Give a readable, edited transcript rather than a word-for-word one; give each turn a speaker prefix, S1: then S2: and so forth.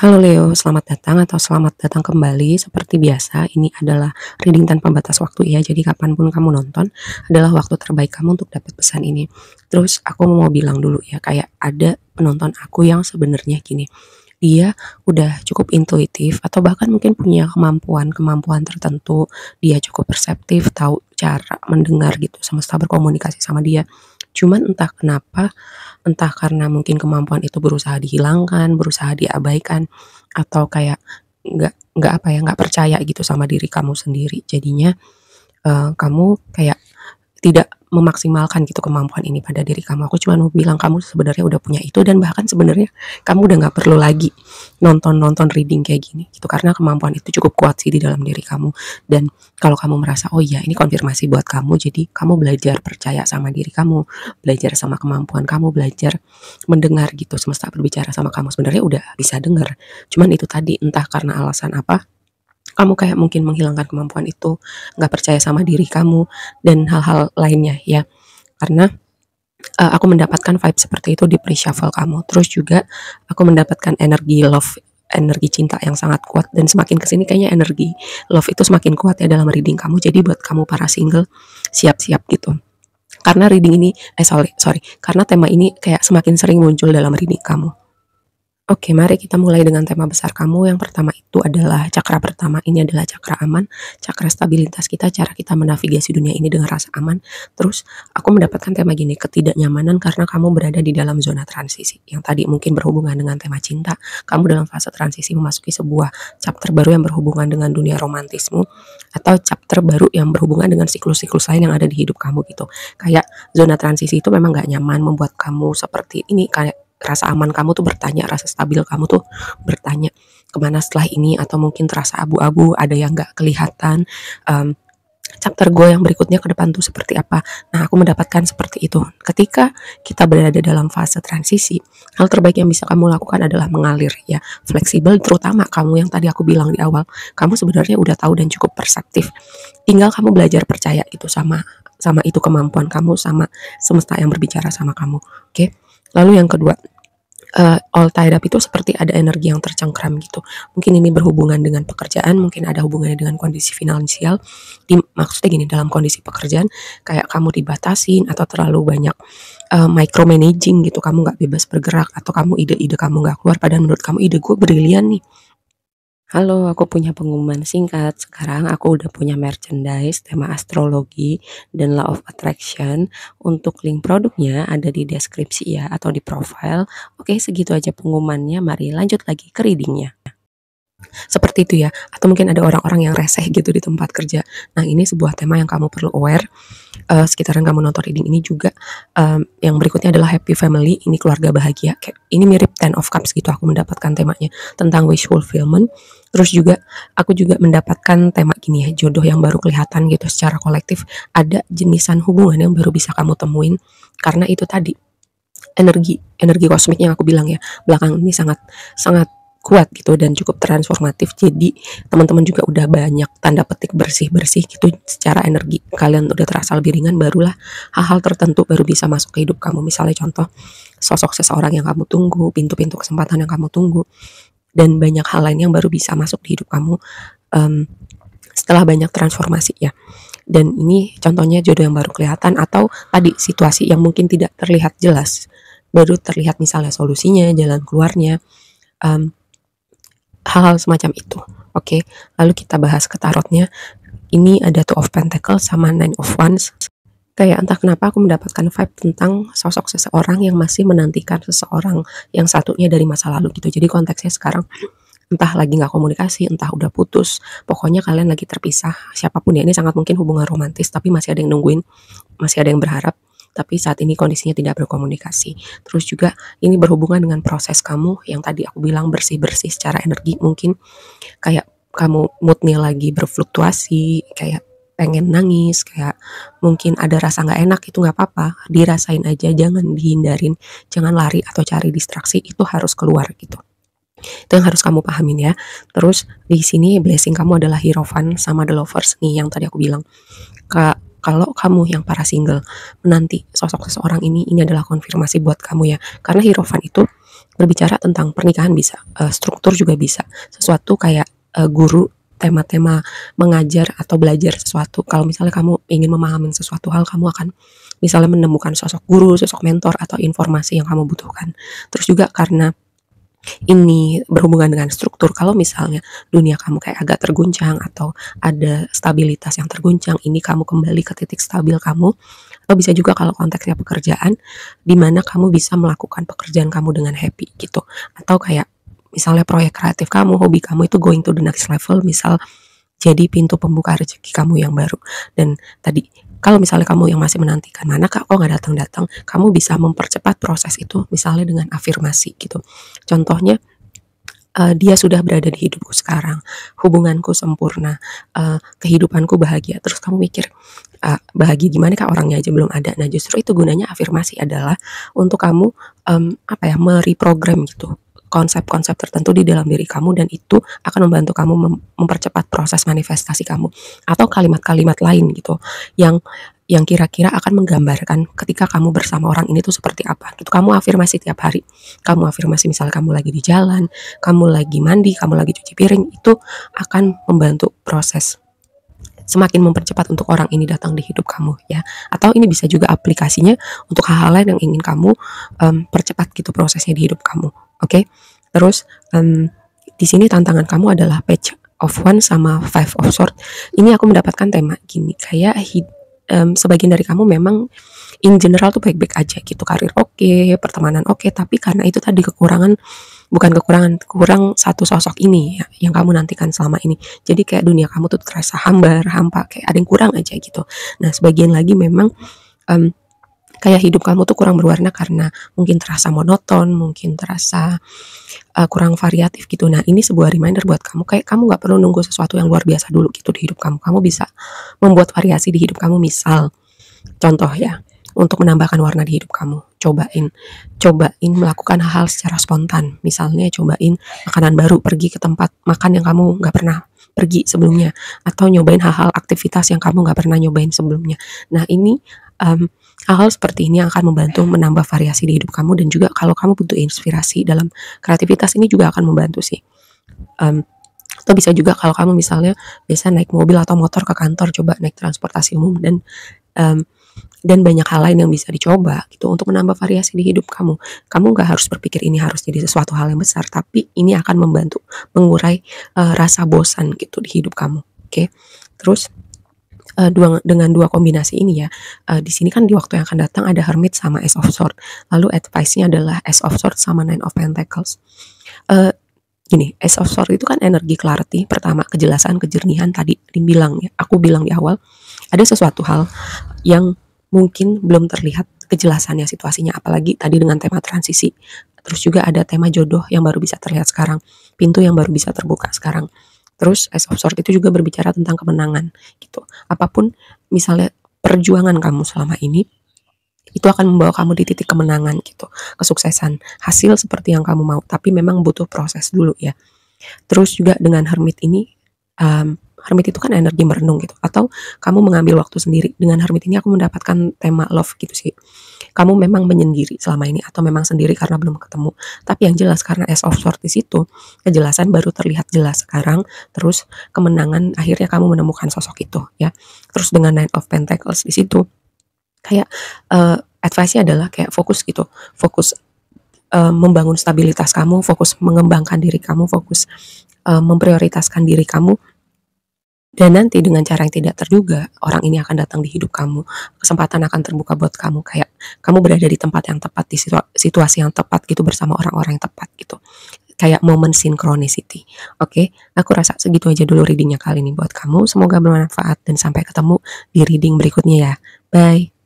S1: Halo Leo, selamat datang atau selamat datang kembali. Seperti biasa, ini adalah reading tanpa batas waktu ya. Jadi kapanpun kamu nonton adalah waktu terbaik kamu untuk dapat pesan ini. Terus aku mau bilang dulu ya, kayak ada penonton aku yang sebenarnya gini. Dia udah cukup intuitif atau bahkan mungkin punya kemampuan tertentu. Dia cukup perseptif, tahu cara mendengar gitu, semesta berkomunikasi sama dia. Cuman entah kenapa, entah karena mungkin kemampuan itu berusaha dihilangkan, berusaha diabaikan, atau kayak nggak apa ya, nggak percaya gitu sama diri kamu sendiri. Jadinya kamu kayak tidak memaksimalkan gitu kemampuan ini pada diri kamu. Aku cuma mau bilang kamu sebenarnya udah punya itu dan bahkan sebenarnya kamu udah nggak perlu lagi nonton reading kayak gini gitu karena kemampuan itu cukup kuat sih di dalam diri kamu. Dan kalau kamu merasa oh iya ini konfirmasi buat kamu, jadi kamu belajar percaya sama diri kamu, belajar sama kemampuan kamu, belajar mendengar gitu semesta berbicara sama kamu. Sebenarnya udah bisa dengar, cuman itu tadi entah karena alasan apa kamu kayak mungkin menghilangkan kemampuan itu, nggak percaya sama diri kamu, dan hal-hal lainnya ya. Karena aku mendapatkan vibe seperti itu di pre-shuffle kamu. Terus juga aku mendapatkan energi love, energi cinta yang sangat kuat, dan semakin kesini kayaknya energi love itu semakin kuat ya dalam reading kamu. Jadi buat kamu para single, siap-siap gitu. Karena reading ini, sorry, karena tema ini kayak semakin sering muncul dalam reading kamu. Oke, mari kita mulai dengan tema besar kamu. Yang pertama itu adalah cakra pertama. Ini adalah cakra aman, cakra stabilitas kita, cara kita menavigasi dunia ini dengan rasa aman. Terus aku mendapatkan tema gini, ketidaknyamanan karena kamu berada di dalam zona transisi. Yang tadi mungkin berhubungan dengan tema cinta. Kamu dalam fase transisi memasuki sebuah chapter baru yang berhubungan dengan dunia romantismu, atau chapter baru yang berhubungan dengan siklus-siklus lain yang ada di hidup kamu gitu. Kayak zona transisi itu memang gak nyaman, membuat kamu seperti ini, kayak rasa aman kamu tuh bertanya, rasa stabil kamu tuh bertanya kemana setelah ini, atau mungkin terasa abu-abu, ada yang gak kelihatan. Chapter gue yang berikutnya ke depan tuh seperti apa. Nah, aku mendapatkan seperti itu. Ketika kita berada dalam fase transisi, hal terbaik yang bisa kamu lakukan adalah mengalir ya, fleksibel, terutama kamu yang tadi aku bilang di awal. Kamu sebenarnya udah tahu dan cukup perseptif. Tinggal kamu belajar percaya itu sama sama itu kemampuan kamu, sama semesta yang berbicara sama kamu. Oke. Lalu yang kedua, all tied up itu seperti ada energi yang tercengkram gitu. Mungkin ini berhubungan dengan pekerjaan, mungkin ada hubungannya dengan kondisi finansial. Maksudnya gini, dalam kondisi pekerjaan kayak kamu dibatasin atau terlalu banyak micromanaging gitu, kamu nggak bebas bergerak, atau kamu ide-ide kamu nggak keluar, padahal menurut kamu ide gue brilian nih. Halo, aku punya pengumuman singkat. Sekarang aku udah punya merchandise tema astrologi dan law of attraction. Untuk link produknya ada di deskripsi ya, atau di profile. Oke, segitu aja pengumumannya. Mari lanjut lagi ke readingnya. Seperti itu ya, atau mungkin ada orang-orang yang reseh gitu di tempat kerja. Nah, ini sebuah tema yang kamu perlu aware. Sekitaran kamu nonton reading ini juga, yang berikutnya adalah happy family, ini keluarga bahagia. Kayak ini mirip Ten of Cups gitu, aku mendapatkan temanya tentang wish fulfillment. Terus juga aku juga mendapatkan tema gini ya, jodoh yang baru kelihatan gitu secara kolektif. Ada jenisan hubungan yang baru bisa kamu temuin, karena itu tadi energi kosmik yang aku bilang ya, belakang ini sangat sangat kuat gitu dan cukup transformatif. Jadi teman-teman juga udah banyak tanda petik bersih-bersih gitu secara energi. Kalian udah terasa lebih ringan, barulah hal-hal tertentu baru bisa masuk ke hidup kamu. Misalnya contoh, sosok seseorang yang kamu tunggu, pintu-pintu kesempatan yang kamu tunggu, dan banyak hal lain yang baru bisa masuk di hidup kamu setelah banyak transformasi ya. Dan ini contohnya jodoh yang baru kelihatan, atau tadi situasi yang mungkin tidak terlihat jelas baru terlihat, misalnya solusinya, jalan keluarnya, hal-hal semacam itu. Oke, lalu kita bahas ke tarotnya. Ini ada Two of Pentacles sama Nine of Wands. Kayak entah kenapa aku mendapatkan vibe tentang sosok seseorang yang masih menantikan seseorang yang satunya dari masa lalu gitu. Jadi konteksnya sekarang entah lagi nggak komunikasi, entah udah putus, pokoknya kalian lagi terpisah. Siapapun ya, ini sangat mungkin hubungan romantis, tapi masih ada yang nungguin, masih ada yang berharap, tapi saat ini kondisinya tidak berkomunikasi. Terus juga ini berhubungan dengan proses kamu yang tadi aku bilang bersih-bersih secara energi. Mungkin kayak kamu moodnya lagi berfluktuasi, kayak pengen nangis, kayak mungkin ada rasa nggak enak, itu nggak apa-apa, dirasain aja, jangan dihindarin, jangan lari atau cari distraksi, itu harus keluar gitu. Itu yang harus kamu pahamin ya. Terus di sini blessing kamu adalah Hierophant sama The Lovers nih yang tadi aku bilang. Kalau kamu yang para single menanti sosok seseorang ini adalah konfirmasi buat kamu ya. Karena Hierophant itu berbicara tentang pernikahan bisa, struktur juga bisa, sesuatu kayak, guru, tema-tema mengajar atau belajar sesuatu. Kalau misalnya kamu ingin memahami sesuatu hal, kamu akan misalnya menemukan sosok guru, sosok mentor, atau informasi yang kamu butuhkan. Terus juga karena ini berhubungan dengan struktur, kalau misalnya dunia kamu kayak agak terguncang atau ada stabilitas yang terguncang, ini kamu kembali ke titik stabil kamu. Atau bisa juga kalau konteksnya pekerjaan, di mana kamu bisa melakukan pekerjaan kamu dengan happy gitu. Atau kayak misalnya proyek kreatif kamu, hobi kamu itu going to the next level, misal jadi pintu pembuka rezeki kamu yang baru. Dan tadi kalau misalnya kamu yang masih menantikan, mana kak kok nggak datang-datang, kamu bisa mempercepat proses itu misalnya dengan afirmasi gitu. Contohnya, dia sudah berada di hidupku sekarang, hubunganku sempurna, kehidupanku bahagia. Terus kamu mikir, bahagia gimana kak, orangnya aja belum ada. Nah justru itu gunanya afirmasi adalah untuk kamu mereprogram gitu konsep-konsep tertentu di dalam diri kamu, dan itu akan membantu kamu mempercepat proses manifestasi kamu. Atau kalimat-kalimat lain gitu yang kira-kira akan menggambarkan ketika kamu bersama orang ini tuh seperti apa gitu. Kamu afirmasi tiap hari. Kamu afirmasi misalnya kamu lagi di jalan, kamu lagi mandi, kamu lagi cuci piring, itu akan membantu proses semakin mempercepat untuk orang ini datang di hidup kamu ya. Atau ini bisa juga aplikasinya untuk hal-hal lain yang ingin kamu percepat gitu prosesnya di hidup kamu. Oke. Terus di sini tantangan kamu adalah Page of Wands sama Five of Swords. Ini aku mendapatkan tema gini, kayak sebagian dari kamu memang in general tuh baik-baik aja gitu, karir oke, pertemanan oke, tapi karena itu tadi kurang satu sosok ini ya, yang kamu nantikan selama ini. Jadi kayak dunia kamu tuh terasa hampa, kayak ada yang kurang aja gitu. Nah sebagian lagi memang kayak hidup kamu tuh kurang berwarna karena mungkin terasa monoton, mungkin terasa kurang variatif gitu. Nah ini sebuah reminder buat kamu, kayak kamu nggak perlu nunggu sesuatu yang luar biasa dulu gitu di hidup kamu. Kamu bisa membuat variasi di hidup kamu. Misal contoh ya, untuk menambahkan warna di hidup kamu, cobain melakukan hal secara spontan. Misalnya cobain makanan baru, pergi ke tempat makan yang kamu nggak pernah pergi sebelumnya, atau nyobain hal-hal aktivitas yang kamu nggak pernah nyobain sebelumnya. Nah ini hal-hal seperti ini akan membantu menambah variasi di hidup kamu. Dan juga kalau kamu butuh inspirasi dalam kreativitas, ini juga akan membantu sih. Atau bisa juga kalau kamu misalnya biasa naik mobil atau motor ke kantor, coba naik transportasi umum. Dan banyak hal lain yang bisa dicoba gitu untuk menambah variasi di hidup kamu. Kamu gak harus berpikir ini harus jadi sesuatu hal yang besar, tapi ini akan membantu mengurai rasa bosan gitu di hidup kamu. Oke. Terus dengan dua kombinasi ini ya, di sini kan di waktu yang akan datang ada Hermit sama Ace of Swords. Lalu advice-nya adalah Ace of Swords sama Nine of Pentacles. Gini, Ace of Swords itu kan energi clarity, pertama kejelasan, kejernihan. Tadi aku bilang di awal, ada sesuatu hal yang mungkin belum terlihat kejelasannya situasinya, apalagi tadi dengan tema transisi. Terus juga ada tema jodoh yang baru bisa terlihat sekarang, pintu yang baru bisa terbuka sekarang. Terus Ace of Swords itu juga berbicara tentang kemenangan gitu. Apapun misalnya perjuangan kamu selama ini, itu akan membawa kamu di titik kemenangan gitu, kesuksesan, hasil seperti yang kamu mau, tapi memang butuh proses dulu ya. Terus juga dengan Hermit ini, Hermit itu kan energi merenung gitu, atau kamu mengambil waktu sendiri. Dengan Hermit ini aku mendapatkan tema love gitu sih. Kamu memang menyendiri selama ini, atau memang sendiri karena belum ketemu. Tapi yang jelas karena Ace of Swords di situ, kejelasan baru terlihat jelas sekarang. Terus kemenangan, akhirnya kamu menemukan sosok itu ya. Terus dengan Nine of Pentacles di situ, kayak advice-nya adalah kayak fokus gitu, fokus membangun stabilitas kamu, fokus mengembangkan diri kamu, fokus memprioritaskan diri kamu. Dan nanti dengan cara yang tidak terduga, orang ini akan datang di hidup kamu. Kesempatan akan terbuka buat kamu, kayak kamu berada di tempat yang tepat, di situasi yang tepat gitu, bersama orang-orang yang tepat gitu. Kayak momen synchronicity. Oke, aku rasa segitu aja dulu readingnya kali ini buat kamu. Semoga bermanfaat dan sampai ketemu di reading berikutnya ya. Bye.